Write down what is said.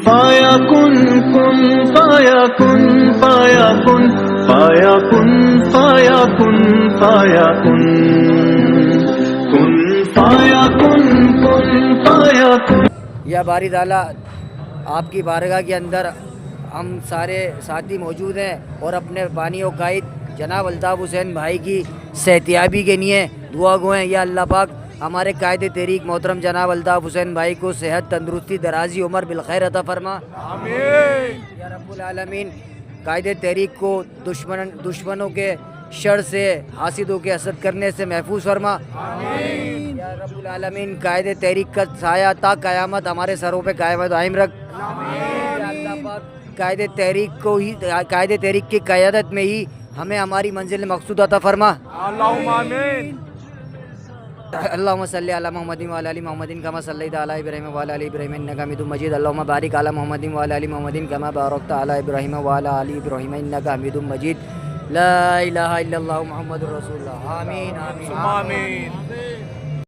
فیکن کن فیکن فیکن فیکن فیکن فیکن کن فیکن کن فیکن. یا باری تعالیٰ آپ کی بارگاہ کے اندر ہم سارے ساتھی موجود ہیں اور اپنے بانی و قائد جناب الطاف حسین بھائی کی صحتیابی کے لیے دعا گو ہیں. یا اللہ پاک ہمارے قائد تحریک محترم جناب الطاف حسین بھائی کو صحت، تندرستی، درازی عمر بالخیر عطا فرما. آمین یا رب العالمین. قائد تحریک کو دشمنوں کے شر سے، حاسدوں کے حسد کرنے سے محفوظ فرما. آمین یا رب العالمین. قائد تحریک کا سایہ تا قیامت ہمارے سروں پہ قائم و دائم رکھ. آمین یا اللہ پاک قائد تحریک کی قیادت میں ہی ہمیں ہماری منزل مقصود عطا فرما. اللہم آمین. اللہم صلی علی محمد وعلی آل محمد کما صلیت علی ابراہیم وعلی آل ابراہیم انک حمید مجید. اللہم بارک علی محمد وعلی آل محمد کما بارکت علی ابراہیم وعلی آل ابراہیم انک حمید مجید. لا الہ الا اللہ محمد رسول اللہ. آمین آمین آمین.